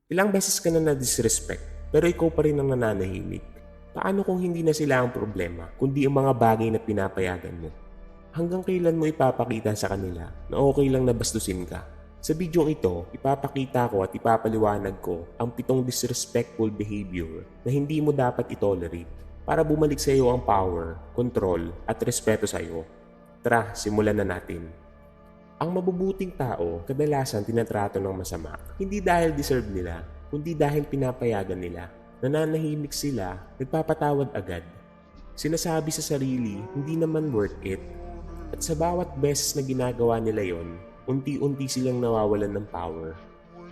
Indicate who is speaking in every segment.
Speaker 1: Ilang beses ka na na-disrespect, pero ikaw pa rin ang nananahimik. Paano kung hindi na sila ang problema, kundi ang mga bagay na pinapayagan mo? Hanggang kailan mo ipapakita sa kanila na okay lang na bastusin ka? Sa bidyong ito, ipapakita ko at ipapaliwanag ko ang 7 disrespectful behavior na hindi mo dapat itolerate para bumalik sa iyo ang power, control at respeto sa iyo. Tara, simulan na natin. Ang mabubuting tao kadalasan tinatrato ng masama, hindi dahil deserve nila, kundi dahil pinapayagan nila. Nananahimik sila, nagpapatawad agad. Sinasabi sa sarili, hindi naman worth it. At sa bawat beses na ginagawa nila yon, unti-unti silang nawawalan ng power.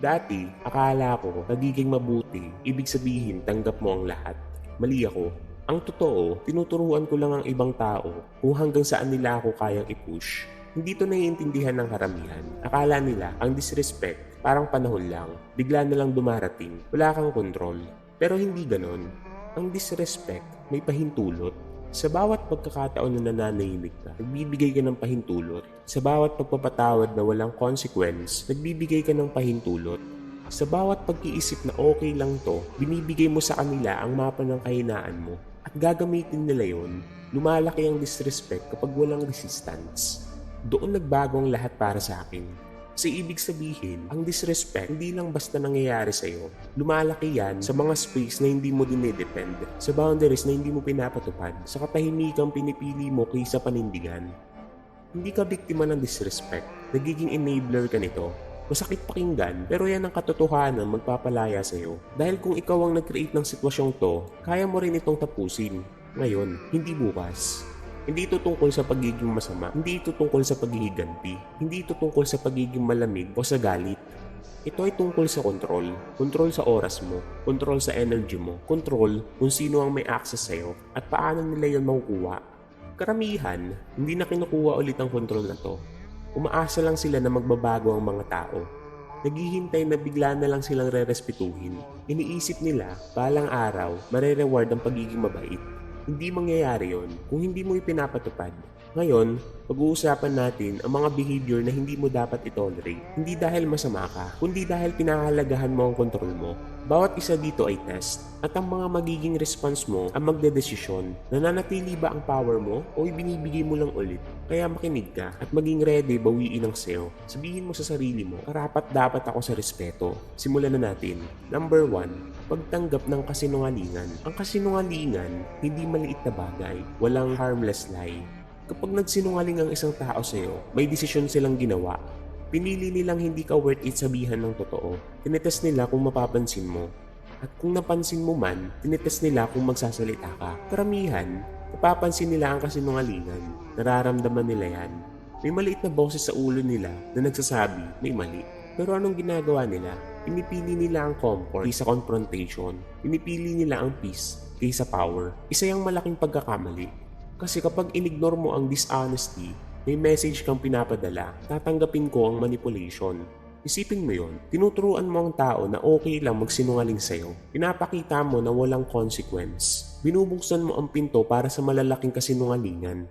Speaker 1: Dati, akala ko nagiging mabuti, ibig sabihin tanggap mo ang lahat. Mali ako. Ang totoo, tinuturuan ko lang ang ibang tao kung hanggang saan nila ako kayang i-push. Hindi to naiintindihan ng karamihan. Akala nila ang disrespect parang panahon lang, bigla na lang dumarating, wala kang kontrol. Pero hindi ganon. Ang disrespect may pahintulot. Sa bawat pagkakataon na nananahimik ka, nagbibigay ka ng pahintulot. Sa bawat pagpapatawad na walang consequence, nagbibigay ka ng pahintulot. Sa bawat pag-iisip na okay lang to, binibigay mo sa kanila ang mapa ng kahinaan mo. At gagamitin nila yon. Lumalaki ang disrespect kapag walang resistance. Doon nagbago ang lahat para sa akin. Kasi ibig sabihin, ang disrespect hindi lang basta nangyayari sa'yo. Lumalaki yan sa mga space na hindi mo dinidepend, sa boundaries na hindi mo pinapatupad, sa katahimikang pinipili mo kaysa panindigan. Hindi ka biktima ng disrespect, nagiging enabler ka nito. Masakit pakinggan, pero yan ang katotohanan magpapalaya sa'yo. Dahil kung ikaw ang nag-create ng sitwasyong to, kaya mo rin itong tapusin. Ngayon, hindi bukas. Hindi ito tungkol sa pagiging masama, hindi ito tungkol sa paghihiganti, hindi ito tungkol sa pagiging malamig o sa galit. Ito ay tungkol sa kontrol. Kontrol sa oras mo, kontrol sa energy mo, kontrol kung sino ang may access sa'yo at paano nila yon makukuha. Karamihan, hindi na kinukuha ulit ang kontrol na to. Umaasa lang sila na magbabago ang mga tao. Naghihintay na bigla na lang silang re-respetuhin. Iniisip nila, balang araw, marereward ang pagiging mabait. Hindi mangyayari yon kung hindi mo ipinapatupad. Ngayon, pag-uusapan natin ang mga behavior na hindi mo dapat itolerate. Hindi dahil masama ka, kundi dahil pinahahalagahan mo ang kontrol mo. Bawat isa dito ay test, at ang mga magiging response mo ang magdedesisyon. Nananatili ba ang power mo o ibinibigay mo lang ulit? Kaya makinig ka at maging ready bawiin ang sayo. Sabihin mo sa sarili mo, karapat dapat ako sa respeto. Simulan na natin. Number 1, pagtanggap ng kasinungalingan. Ang kasinungalingan, hindi maliit na bagay. Walang harmless lie. Kapag nagsinungaling ang isang tao sa'yo, may desisyon silang ginawa. Pinili nilang hindi ka worth it sabihan ng totoo. Tinetest nila kung mapapansin mo. At kung napansin mo man, tinetest nila kung magsasalita ka. Karamihan, napapansin nila ang kasinungalingan. Nararamdaman nila yan. May maliit na boses sa ulo nila na nagsasabi may mali. Pero anong ginagawa nila? Pinipili nila ang comfort kaysa confrontation. Pinipili nila ang peace kaysa power. Isa yung malaking pagkakamali. Kasi kapag inignore mo ang dishonesty, may message kang pinapadala, tatanggapin ko ang manipulation. Isipin mo yon, tinuturuan mo ang tao na okay lang magsinungaling sa'yo. Pinapakita mo na walang consequence. Binubuksan mo ang pinto para sa malalaking kasinungalingan.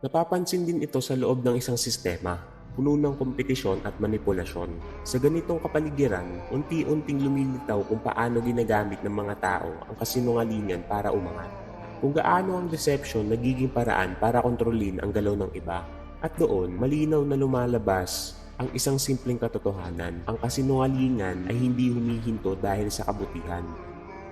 Speaker 1: Napapansin din ito sa loob ng isang sistema, puno ng kompetisyon at manipulasyon. Sa ganitong kapaligiran, unti-unting lumilitaw kung paano ginagamit ng mga tao ang kasinungalingan para umangat. Kung gaano ang deception nagiging paraan para kontrolin ang galaw ng iba. At doon, malinaw na lumalabas ang isang simpleng katotohanan. Ang kasinungalingan ay hindi humihinto dahil sa kabutihan.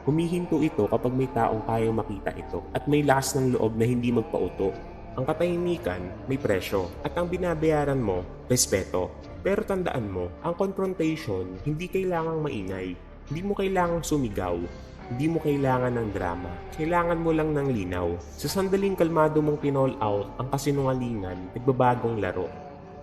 Speaker 1: Humihinto ito kapag may taong kayang makita ito at may lakas ng loob na hindi magpauto. Ang katahimikan may presyo at ang binabayaran mo, respeto. Pero tandaan mo, ang confrontation hindi kailangang maingay. Hindi mo kailangang sumigaw. Hindi mo kailangan ng drama. Kailangan mo lang ng linaw. Sa sandaling kalmado mong pinall out ang kasinungalingan, nagbabagong laro.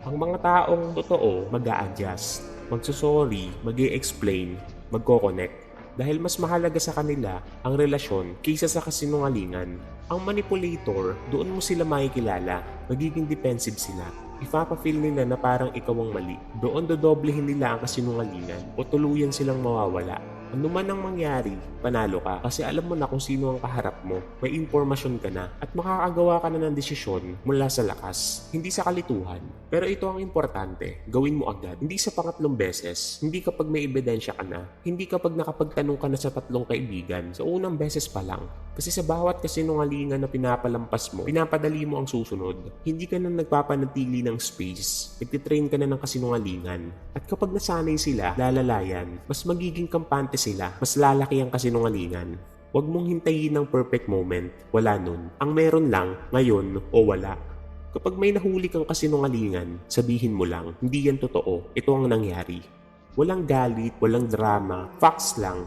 Speaker 1: Ang mga taong totoo mag-a-adjust, magsusorry, mag-i-explain, magko-connect. Dahil mas mahalaga sa kanila ang relasyon kaysa sa kasinungalingan. Ang manipulator, doon mo sila makikilala. Magiging defensive sila. Ipapafeel nila na parang ikaw ang mali. Doon dodoblehin nila ang kasinungalingan o tuluyan silang mawawala. Ano man ang mangyari, panalo ka kasi alam mo na kung sino ang kaharap mo, may impormasyon ka na at makakagawa ka na ng desisyon mula sa lakas, hindi sa kalituhan. Pero ito ang importante, gawin mo agad, hindi sa pangatlong beses, hindi kapag may ebidensya ka na, hindi kapag nakapagtanong ka na sa 3 kaibigan, sa unang beses pa lang. Kasi sa bawat kasinungalingan na pinapalampas mo, pinapadali mo ang susunod. Hindi ka na nagpapanatili ng space, nagtitrain ka na ng kasinungalingan. At kapag nasanay sila, lalalayan, mas magiging kampante sila, mas lalaki ang kasinungalingan. Huwag mong hintayin ng perfect moment, wala nun. Ang meron lang, ngayon o wala. Kapag may nahuli kang kasinungalingan, sabihin mo lang, hindi yan totoo, ito ang nangyari. Walang galit, walang drama, facts lang.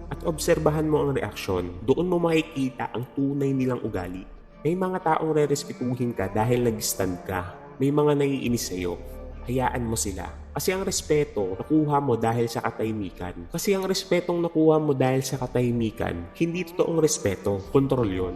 Speaker 1: At obserbahan mo ang reaksyon, doon mo makikita ang tunay nilang ugali. May mga taong rerespetuhin ka dahil nag-stand ka. May mga naiinis sa'yo. Hayaan mo sila. Kasi ang respeto, nakuha mo dahil sa katahimikan. Kasi ang respetong nakuha mo dahil sa katahimikan, hindi totoong respeto, kontrol yon.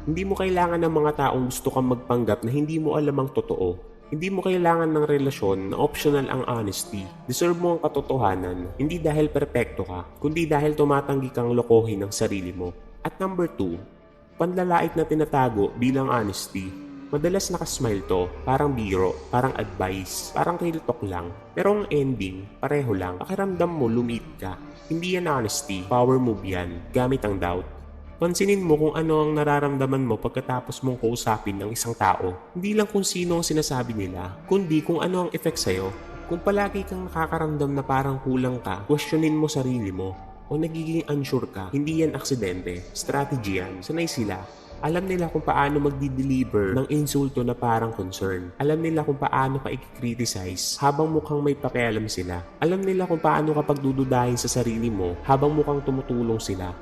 Speaker 1: Hindi mo kailangan ng mga taong gusto kang magpanggap na hindi mo alam ang totoo. Hindi mo kailangan ng relasyon na optional ang honesty. Deserve mo ang katotohanan, hindi dahil perpekto ka, kundi dahil tumatanggi kang lokohin ng sarili mo. At number 2, panlalait na tinatago bilang honesty. Madalas nakasmile to, parang biro, parang advice, parang real talk lang. Pero ang ending, pareho lang, pakiramdam mo lumit ka. Hindi yan honesty, power move yan, gamit ang doubt. Pansinin mo kung ano ang nararamdaman mo pagkatapos mong kausapin ng isang tao. Hindi lang kung sino ang sinasabi nila, kundi kung ano ang effect sa'yo. Kung palagi kang nakakaramdam na parang kulang ka, questionin mo sarili mo. O nagiging unsure ka, hindi yan aksidente, strategy yan, sanay sila. Alam nila kung paano magdi-deliver ng insulto na parang concern. Alam nila kung paano ka i-criticize habang mukhang may pakialam sila. Alam nila kung paano ka pagdududahin sa sarili mo habang mukhang tumutulong sila.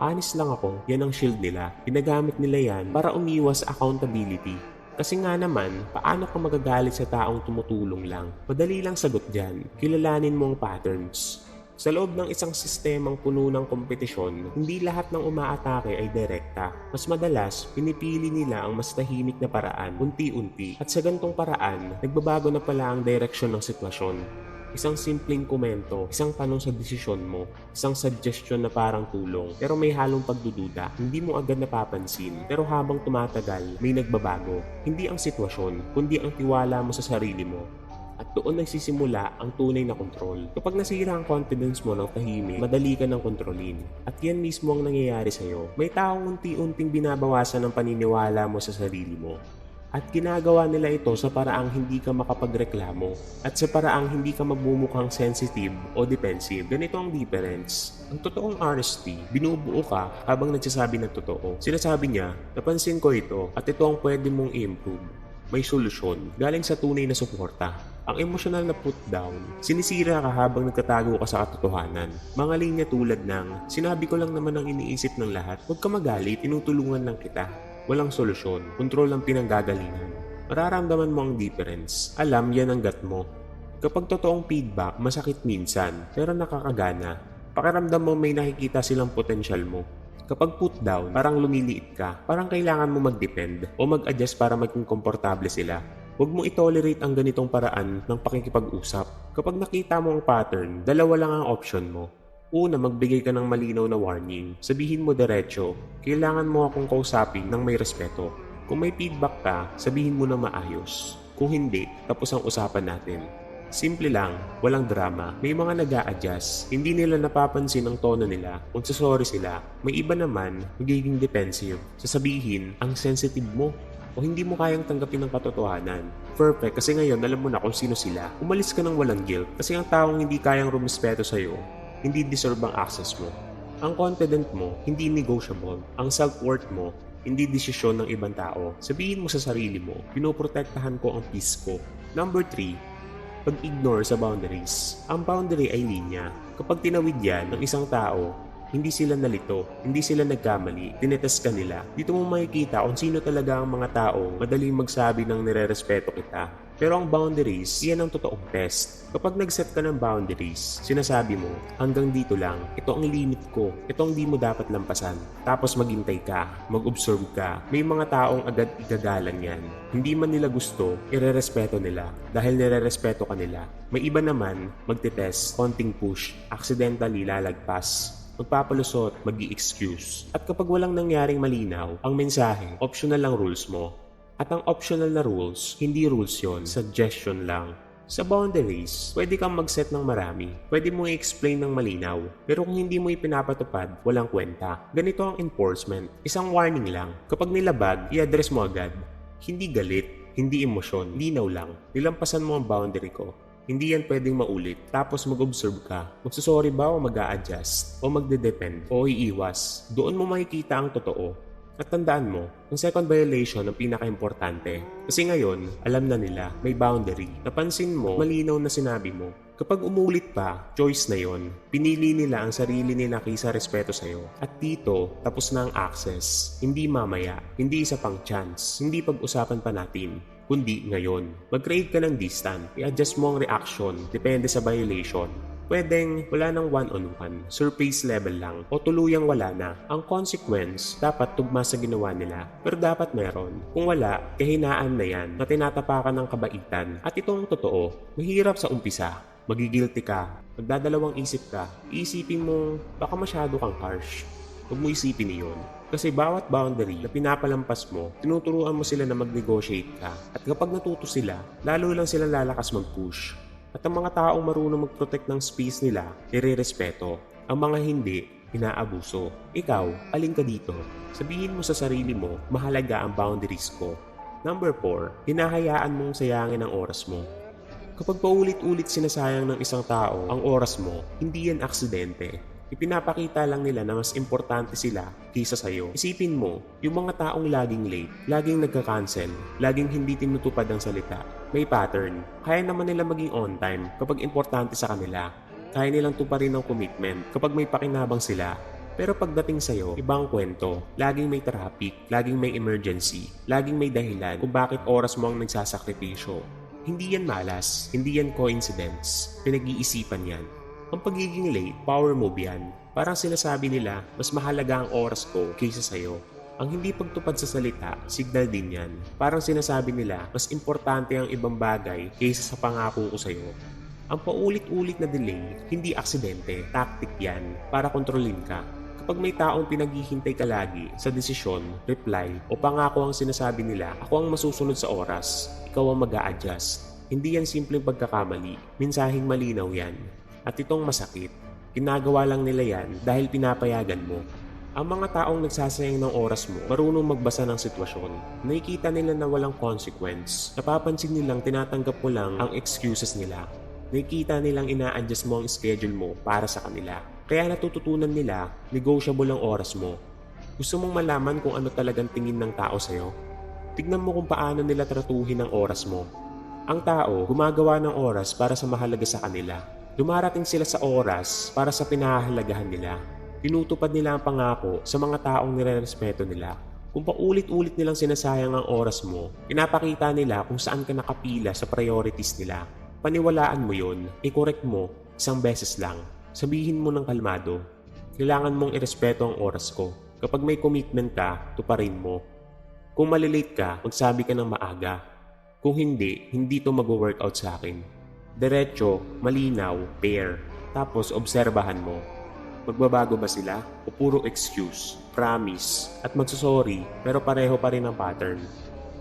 Speaker 1: Honest lang ako, yan ang shield nila. Ginagamit nila yan para umiwas sa accountability. Kasi nga naman, paano ka magagalit sa taong tumutulong lang? Madali lang sagot dyan, kilalanin mo ang patterns. Sa loob ng isang sistemang puno ng kompetisyon, hindi lahat ng umaatake ay direkta. Mas madalas, pinipili nila ang mas tahimik na paraan, unti-unti. At sa gantong paraan, nagbabago na pala ang direksyon ng sitwasyon. Isang simpleng komento, isang tanong sa desisyon mo, isang suggestion na parang tulong, pero may halong pagdududa, hindi mo agad napapansin, pero habang tumatagal, may nagbabago. Hindi ang sitwasyon, kundi ang tiwala mo sa sarili mo. At doon nagsisimula ang tunay na kontrol. Kapag nasira ang confidence mo ng tahimik, madali ka ng kontrolin. At yan mismo ang nangyayari sa'yo. May taong unti-unting binabawasan ang paniniwala mo sa sarili mo. At ginagawa nila ito sa paraang hindi ka makapagreklamo at sa paraang hindi ka magmumukhang sensitive o defensive. Ganito ang difference. Ang totoong honesty, binubuo ka habang nagsasabi ng totoo. Sinasabi niya, napansin ko ito at ito ang pwede mong i-improve. May solusyon, galing sa tunay na suporta. Ang emosyonal na put down, sinisira ka habang nagtatago ka sa katotohanan. Mga linya tulad ng, sinabi ko lang naman ang iniisip ng lahat, huwag ka magalit, tinutulungan lang kita. Walang solusyon, kontrol ang pinanggagalingan. Mararamdaman mo ang difference. Alam, yan ang gut mo. Kapag totoong feedback, masakit minsan, pero nakakagana. Pakiramdam mo may nakikita silang potensyal mo. Kapag put down, parang lumiliit ka. Parang kailangan mo mag-depend o mag-adjust para maging komportable sila. Huwag mo itolerate ang ganitong paraan ng pakikipag-usap. Kapag nakita mo ang pattern, dalawa lang ang option mo. Una, magbigay ka ng malinaw na warning. Sabihin mo diretso, kailangan mo akong kausapin ng may respeto. Kung may feedback ka, sabihin mo na maayos. Kung hindi, tapos ang usapan natin. Simple lang, walang drama. May mga nag-a-adjust. Hindi nila napapansin ang tono nila. Kung sasorry sila, may iba naman, magiging defensive. Sasabihin, ang sensitive mo. O hindi mo kayang tanggapin ang katotohanan. Perfect, kasi ngayon alam mo na kung sino sila. Umalis ka ng walang guilt. Kasi ang taong hindi kayang rumispeto sa'yo, hindi deserve ang access mo. Ang confident mo, hindi negotiable. Ang self-worth mo, hindi desisyon ng ibang tao. Sabihin mo sa sarili mo, pinoprotektahan ko ang peace ko. Number 3, pag-ignore sa boundaries. Ang boundary ay linya. Kapag tinawid yan ng isang tao, hindi sila nalito, hindi sila nagkamali, tinetest ka nila. Dito mo makikita kung sino talaga ang mga taong madaling magsabi ng nire-respeto kita, Pero ang boundaries, yan ang totoong test. Kapag nag-set ka ng boundaries, sinasabi mo, hanggang dito lang, ito ang limit ko, ito ang di mo dapat lampasan. Tapos maghintay ka, mag-observe ka. May mga taong agad igagalan yan. Hindi man nila gusto, irerespeto nila. Dahil nirerespeto ka nila. May iba naman, magte-test, konting push, accidentally lalagpas. Magpapalusot, mag-i-excuse. At kapag walang nangyaring malinaw, ang mensahe, optional lang rules mo. At ang optional na rules, hindi rules yon, suggestion lang. Sa boundaries, pwede kang mag-set ng marami. Pwede mo i-explain ng malinaw. Pero kung hindi mo ipinapatupad, walang kwenta. Ganito ang enforcement. Isang warning lang. Kapag nilabag, i-address mo agad. Hindi galit, hindi emosyon, linaw lang. Nilampasan mo ang boundary ko. Hindi yan pwedeng maulit. Tapos mag-observe ka. Magsusorry ba o mag-a-adjust? O magde-depend? O iiwas? Doon mo makikita ang totoo. At tandaan mo, ang second violation ang pinaka-importante. Kasi ngayon, alam na nila, may boundary. Napansin mo, malinaw na sinabi mo. Kapag umulit pa, choice na yon. Pinili nila ang sarili nila kaysa respeto sa'yo. At dito, tapos na ang access. Hindi mamaya, hindi isa pang chance, hindi pag-usapan pa natin. Kundi ngayon. Mag-create ka ng distant. I-adjust mo ang reaction, depende sa violation. Pwedeng wala ng one-on-one, surface level lang, o tuluyang wala na. Ang consequence, dapat tugma sa ginawa nila. Pero dapat meron. Kung wala, kahinaan na yan na tinatapakan ng kabaitan. At itong totoo, mahirap sa umpisa. Magigilty ka, magdadalawang isip ka, iisipin mo, baka masyado kang harsh. Huwag mo isipin iyon. Kasi bawat boundary na pinapalampas mo, tinuturuan mo sila na mag-negotiate ka. At kapag natuto sila, lalo lang sila lalakas mag-push. At ang mga taong marunong mag-protect ng space nila, nire-respeto. Ang mga hindi, inaabuso. Ikaw, alin ka dito? Sabihin mo sa sarili mo, mahalaga ang boundaries ko. Number 4, hinahayaan mong sayangin ang oras mo. Kapag paulit-ulit sinasayang ng isang tao ang oras mo, hindi yan aksidente. Ipinapakita lang nila na mas importante sila kaysa sa'yo. Isipin mo, yung mga taong laging late, laging nagka-cancel, laging hindi tinutupad ang salita, may pattern. Kaya naman nila maging on time kapag importante sa kanila. Kaya nilang tuparin ang commitment kapag may pakinabang sila. Pero pagdating sa'yo, ibang kwento. Laging may traffic, laging may emergency, laging may dahilan kung bakit oras mo ang nagsasakripisyo. Hindi yan malas, hindi yan coincidence, pinag-iisipan yan. Ang pagiging late, power move yan. Parang sinasabi nila, mas mahalaga ang oras ko kaysa sa'yo. Ang hindi pagtupad sa salita, signal din yan. Parang sinasabi nila, mas importante ang ibang bagay kaysa sa pangako ko sa'yo. Ang paulit-ulit na delay, hindi aksidente, tactic yan para kontrolin ka. Kapag may taong pinaghihintay ka lagi sa desisyon, reply, o pangako ang sinasabi nila, ako ang masusunod sa oras, ikaw ang mag-a-adjust. Hindi yan simpleng pagkakamali, mensaheng malinaw yan. At itong masakit, ginagawa lang nila yan dahil pinapayagan mo. Ang mga taong nagsasayang ng oras mo, marunong magbasa ng sitwasyon. Nakikita nila na walang consequence. Napapansin nilang tinatanggap mo lang ang excuses nila. Nakikita nilang ina-adjust mo ang schedule mo para sa kanila. Kaya natututunan nila, negotiable ang oras mo. Gusto mong malaman kung ano talagang tingin ng tao sa'yo? Tignan mo kung paano nila tratuhin ang oras mo. Ang tao, gumagawa ng oras para sa mahalaga sa kanila. Dumarating sila sa oras para sa pinahahalagahan nila. Tinutupad nila ang pangako sa mga taong nirerespeto nila. Kung paulit-ulit nilang sinasayang ang oras mo, pinapakita nila kung saan ka nakapila sa priorities nila. Paniwalaan mo yun, i-correct mo, isang beses lang. Sabihin mo ng kalmado, kailangan mong irespeto ang oras ko. Kapag may commitment ka, tuparin mo. Kung malilate ka, magsabi ka ng maaga. Kung hindi, hindi to mag-workout sa akin. Diretso, malinaw, fair. Tapos obserbahan mo. Magbabago ba sila? O puro excuse, promise, at magsusorry pero pareho pa rin ang pattern?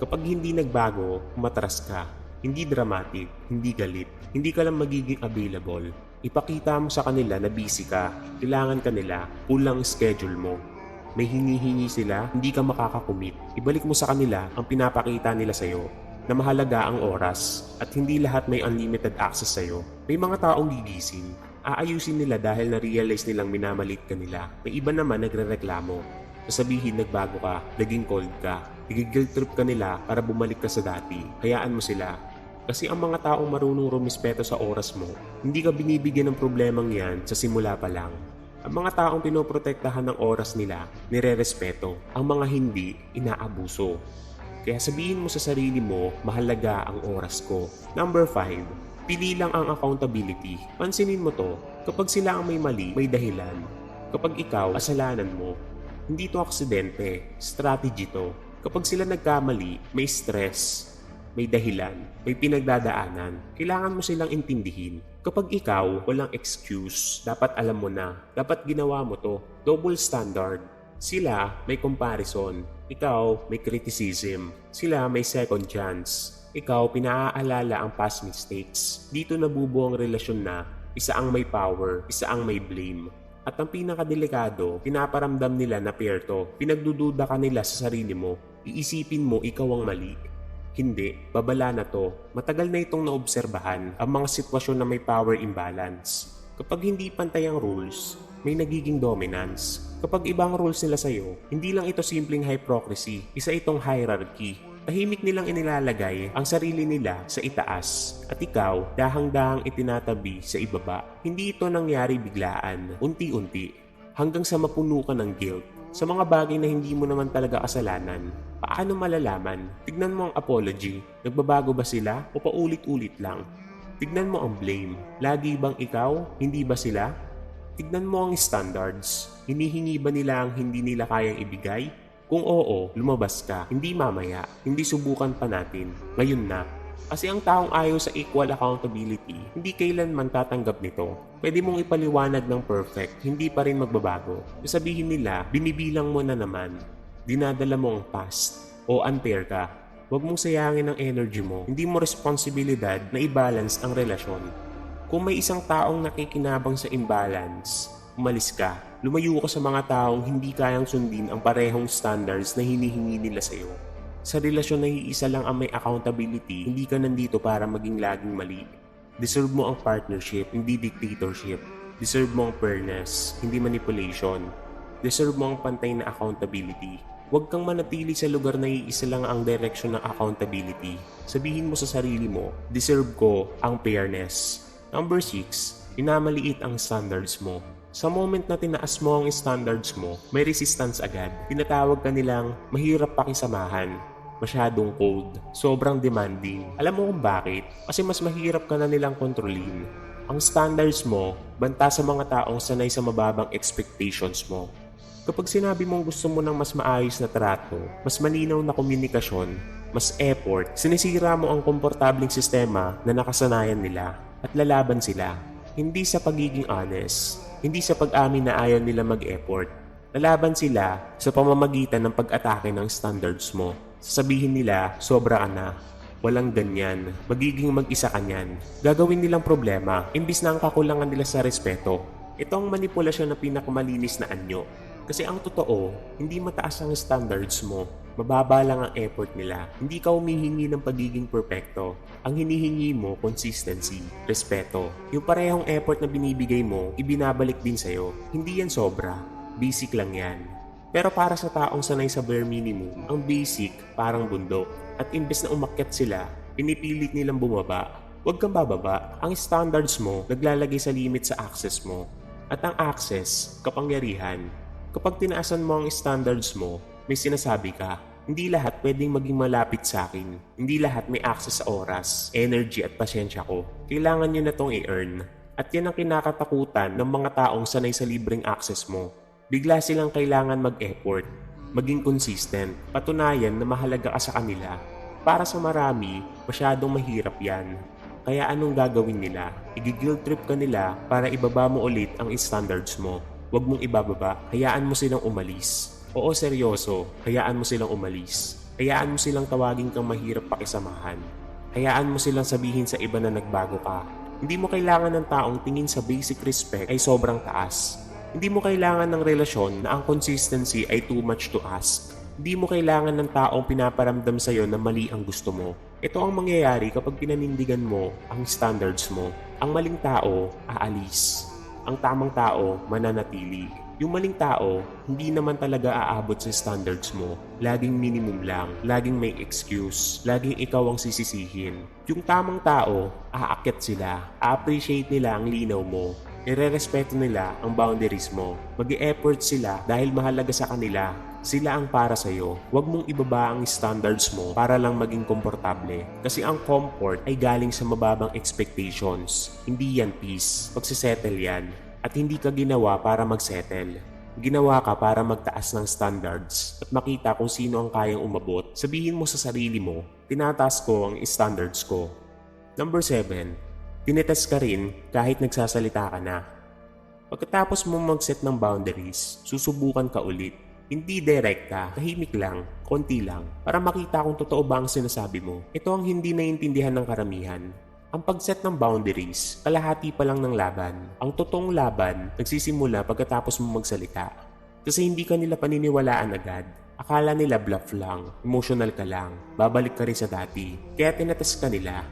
Speaker 1: Kapag hindi nagbago, umatras ka. Hindi dramatic, hindi galit, hindi ka lang magiging available. Ipakita mo sa kanila na busy ka, kailangan ka nila, kulang schedule mo. May hinihingi sila, hindi ka makakakumit. Ibalik mo sa kanila ang pinapakita nila sa'yo. Na mahalaga ang oras at hindi lahat may unlimited access sa'yo. May mga taong gigising, aayusin nila dahil na-realize nilang minamalit ka nila. May iba naman nagre-reklamo. Sasabihin nagbago ka, naging cold ka, nagig-guilt trip ka nila para bumalik ka sa dati. Hayaan mo sila. Kasi ang mga taong marunong rumispeto sa oras mo, hindi ka binibigyan ng problemang yan sa simula pa lang. Ang mga taong pinoprotektahan ng oras nila, nire-respeto. Ang mga hindi, inaabuso. Kaya sabihin mo sa sarili mo, mahalaga ang oras ko. Number 5, pili lang ang accountability. Pansinin mo to, kapag sila ang may mali, may dahilan. Kapag ikaw, kasalanan mo. Hindi to aksidente, strategy to. Kapag sila nagkamali, may stress, may dahilan, may pinagdadaanan. Kailangan mo silang intindihin. Kapag ikaw, walang excuse, dapat alam mo na, dapat ginawa mo to. Double standard. Sila may comparison, ikaw may criticism, sila may second chance. Ikaw pinaaalala ang past mistakes. Dito nabubuo ang relasyon na isa ang may power, isa ang may blame. At ang pinakadelikado, pinaparamdam nila na pair to. Pinagdududa ka nila sa sarili mo. Iisipin mo ikaw ang mali. Hindi, babala na to. Matagal na itong naobserbahan ang mga sitwasyon na may power imbalance. Kapag hindi pantay ang rules, may nagiging dominance. Kapag ibang rules nila sa'yo, hindi lang ito simpleng hypocrisy, isa itong hierarchy. Tahimik nilang inilalagay ang sarili nila sa itaas at ikaw dahang-dahang itinatabi sa ibaba. Hindi ito nangyari biglaan, unti-unti, hanggang sa mapuno ka ng guilt sa mga bagay na hindi mo naman talaga kasalanan. Paano malalaman? Tignan mo ang apology. Nagbabago ba sila o paulit-ulit lang? Tignan mo ang blame. Lagi bang ikaw? Hindi ba sila? Tignan mo ang standards. Hinihingi ba nila ang hindi nila kayang ibigay? Kung oo, lumabas ka. Hindi mamaya. Hindi subukan pa natin. Ngayon na. Kasi ang taong ayaw sa equal accountability, hindi kailanman tatanggap nito. Pwede mong ipaliwanag ng perfect, hindi pa rin magbabago. Sabihin nila, binibilang mo na naman. Dinadala mo ang past. O unfair ka. Huwag mong sayangin ang energy mo. Hindi mo responsibilidad na i-balance ang relasyon. Kung may isang taong nakikinabang sa imbalance, umalis ka. Lumayo ka sa mga taong hindi kayang sundin ang parehong standards na hinihingi nila sa'yo. Sa relasyon na iisa lang ang may accountability, hindi ka nandito para maging laging mali. Deserve mo ang partnership, hindi dictatorship. Deserve mo ang fairness, hindi manipulation. Deserve mo ang pantay na accountability. Huwag kang manatili sa lugar na iisa lang ang direksyon ng accountability. Sabihin mo sa sarili mo, deserve ko ang fairness. Number 6, inamaliit ang standards mo. Sa moment na tinaas mo ang standards mo, may resistance agad. Tinatawag ka nilang mahirap pakisamahan, masyadong cold, sobrang demanding. Alam mo kung bakit? Kasi mas mahirap ka na nilang kontrolin. Ang standards mo, banta sa mga taong sanay sa mababang expectations mo. Kapag sinabi mong gusto mo ng mas maayos na trato, mas malinaw na komunikasyon, mas effort, sinisira mo ang komportabling sistema na nakasanayan nila at lalaban sila. Hindi sa pagiging honest, hindi sa pag-amin na ayaw nila mag-effort. Lalaban sila sa pamamagitan ng pag-atake ng standards mo. Sasabihin nila, sobra ka na. Walang ganyan. Magiging mag-isa ka niyan. Gagawin nilang problema, imbis na ang kakulangan nila sa respeto. Ito ang manipulasyon na pinakamalinis na anyo. Kasi ang totoo, hindi mataas ang standards mo. Mababa lang ang effort nila. Hindi ka humihingi ng pagiging perfecto. Ang hinihingi mo, consistency, respeto. Yung parehong effort na binibigay mo, ibinabalik din sa'yo. Hindi yan sobra. Basic lang yan. Pero para sa taong sanay sa bare minimum, ang basic parang bundok. At imbes na umakyat sila, pinipilit nilang bumaba. Huwag kang bababa. Ang standards mo, naglalagay sa limit sa access mo. At ang access, kapangyarihan. Kapag tinaasan mo ang standards mo, may sinasabi ka, hindi lahat pwedeng maging malapit sa akin. Hindi lahat may access sa oras, energy at pasyensya ko. Kailangan nyo na tong i-earn. At yan ang kinakatakutan ng mga taong sanay sa libreng access mo. Bigla silang kailangan mag-effort, maging consistent, patunayan na mahalaga ka sa kanila. Para sa marami, masyadong mahirap yan. Kaya anong gagawin nila? Igi-guilt trip ka nila para ibaba mo ulit ang standards mo. Huwag mong ibababa, hayaan mo silang umalis. Oo, seryoso, hayaan mo silang umalis. Hayaan mo silang tawagin kang mahirap pakisamahan. Hayaan mo silang sabihin sa iba na nagbago ka. Hindi mo kailangan ng taong tingin sa basic respect ay sobrang taas. Hindi mo kailangan ng relasyon na ang consistency ay too much to ask. Hindi mo kailangan ng taong pinaparamdam sa'yo na mali ang gusto mo. Ito ang mangyayari kapag pinanindigan mo ang standards mo. Ang maling tao, aalis. Ang tamang tao, mananatili. Yung maling tao, hindi naman talaga aabot sa standards mo. Laging minimum lang, laging may excuse, laging ikaw ang sisisihin. Yung tamang tao, aakyat sila, a-appreciate nila ang linaw mo. Irerespeto nila ang boundaries mo. Mag-e-effort sila dahil mahalaga sa kanila. Sila ang para sa'yo. Huwag mong ibaba ang standards mo para lang maging komportable. Kasi ang comfort ay galing sa mababang expectations. Hindi yan peace. Pagsisettle yan. At hindi ka ginawa para magsettle. Ginawa ka para magtaas ng standards at makita kung sino ang kayang umabot. Sabihin mo sa sarili mo, tinataas ko ang standards ko. Number 7. Tinetest ka rin kahit nagsasalita ka na. Pagkatapos mo mag-set ng boundaries, susubukan ka ulit. Hindi direkta, tahimik lang, konti lang, para makita kung totoo ba ang sinasabi mo. Ito ang hindi naiintindihan ng karamihan. Ang pag-set ng boundaries, kalahati pa lang ng laban. Ang totoong laban, nagsisimula pagkatapos mo magsalita. Kasi hindi ka nila paniniwalaan agad. Akala nila bluff lang, emotional ka lang, babalik ka rin sa dati. Kaya tinetest ka nila.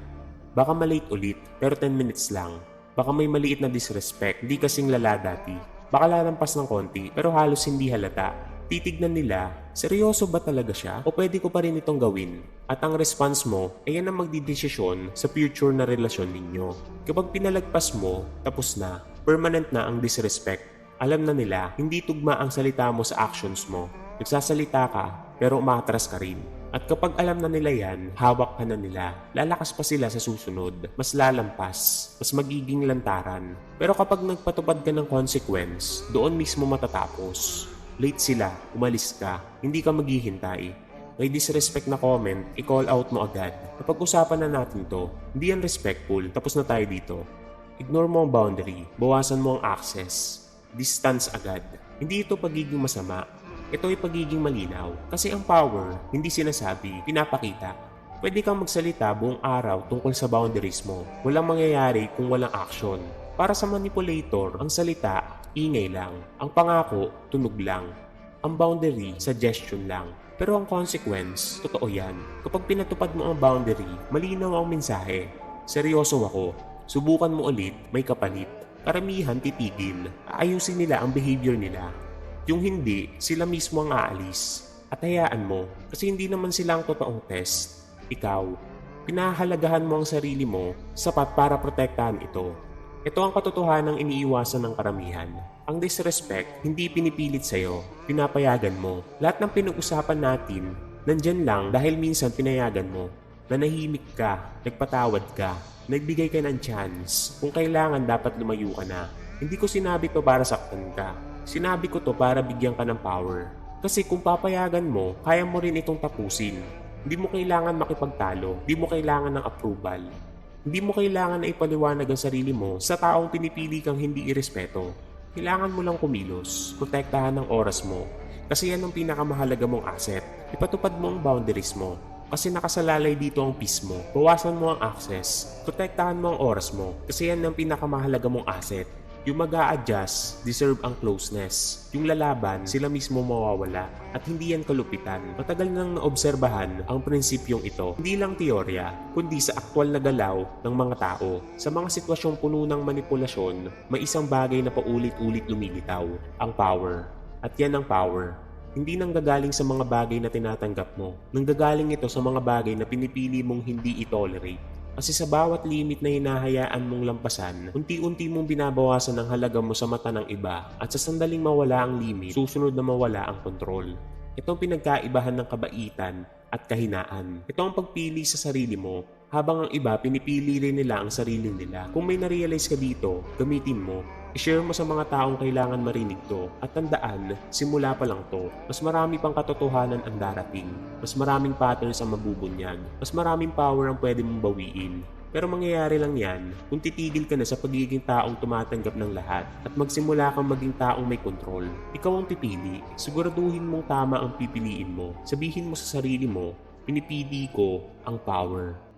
Speaker 1: Baka malate ulit, pero 10 minutes lang. Baka may maliit na disrespect, di kasing lala dati. Baka lalampas ng konti, pero halos hindi halata. Titignan nila, seryoso ba talaga siya? O pwede ko pa rin itong gawin? At ang response mo, ay yan ang magdidesisyon sa future na relasyon ninyo. Kapag pinalagpas mo, tapos na. Permanent na ang disrespect. Alam na nila, hindi tugma ang salita mo sa actions mo. Nagsasalita ka, pero umatras ka rin. At kapag alam na nila yan, hawak ka na nila. Lalakas pa sila sa susunod. Mas lalampas. Mas magiging lantaran. Pero kapag nagpatupad ka ng consequence, doon mismo matatapos. Late sila, umalis ka, hindi ka maghihintay. May disrespect na comment, i-call out mo agad. Napag-usapan na natin to, hindi yan respectful, tapos na tayo dito. Ignore mo ang boundary, bawasan mo ang access. Distance agad. Hindi ito pagiging masama. Ito ay pagiging malinaw. Kasi ang power, hindi sinasabi, pinapakita. Pwede kang magsalita buong araw tungkol sa boundaries mo. Walang mangyayari kung walang action. Para sa manipulator, ang salita, ingay lang. Ang pangako, tunog lang. Ang boundary, suggestion lang. Pero ang consequence, totoo yan. Kapag pinatupad mo ang boundary, malinaw ang mensahe. Seryoso ako. Subukan mo ulit, may kapalit. Karamihan titigil. Aayusin nila ang behavior nila. Yung hindi, sila mismo ang aalis. At hayaan mo, kasi hindi naman sila ang totoong test. Ikaw, pinahalagahan mo ang sarili mo, sapat para protektahan ito. Ito ang katotohanang iniiwasan ng karamihan. Ang disrespect, hindi pinipilit sa'yo, pinapayagan mo. Lahat ng pinag-usapan natin, nandyan lang dahil minsan pinayagan mo. Nanahimik ka, nagpatawad ka, nagbigay ka ng chance. Kung kailangan dapat lumayo ka na. Hindi ko sinabi to para saktan ka. Sinabi ko to para bigyan ka ng power. Kasi kung papayagan mo, kaya mo rin itong tapusin. Hindi mo kailangan makipagtalo, hindi mo kailangan ng approval. Hindi mo kailangan na ipaliwanag ang sarili mo sa taong pinipili kang hindi irespeto. Kailangan mo lang kumilos, protektahan ang oras mo. Kasi yan ang pinakamahalaga mong asset. Ipatupad mo ang boundaries mo. Kasi nakasalalay dito ang peace mo. Bawasan mo ang access. Protektahan mo ang oras mo. Kasi yan ang pinakamahalaga mong asset. Yung mag-a-adjust, deserve ang closeness. Yung lalaban, sila mismo mawawala. At hindi yan kalupitan. Matagal nang naobserbahan ang prinsipyong ito. Hindi lang teorya, kundi sa aktwal na galaw ng mga tao. Sa mga sitwasyong puno ng manipulasyon, may isang bagay na paulit-ulit lumilitaw. Ang power. At yan ang power. Hindi nanggagaling sa mga bagay na tinatanggap mo. Nanggagaling ito sa mga bagay na pinipili mong hindi i-tolerate. Kasi sa bawat limit na hinahayaan mong lampasan, unti-unti mong binabawasan ang halaga mo sa mata ng iba at sa sandaling mawala ang limit, susunod na mawala ang kontrol. Ito ang pinagkaibahan ng kabaitan at kahinaan. Ito ang pagpili sa sarili mo, habang ang iba pinipili rin nila ang sarili nila. Kung may narealize ka dito, gamitin mo. I-share mo sa mga taong kailangan marinig to. At tandaan, simula pa lang to. Mas marami pang katotohanan ang darating. Mas maraming patterns ang mabubunyag. Mas maraming power ang pwede mong bawiin. Pero mangyayari lang yan kung titigil ka na sa pagiging taong tumatanggap ng lahat at magsimula kang maging taong may kontrol. Ikaw ang pipili. Siguraduhin mong tama ang pipiliin mo. Sabihin mo sa sarili mo, pinipili ko ang power.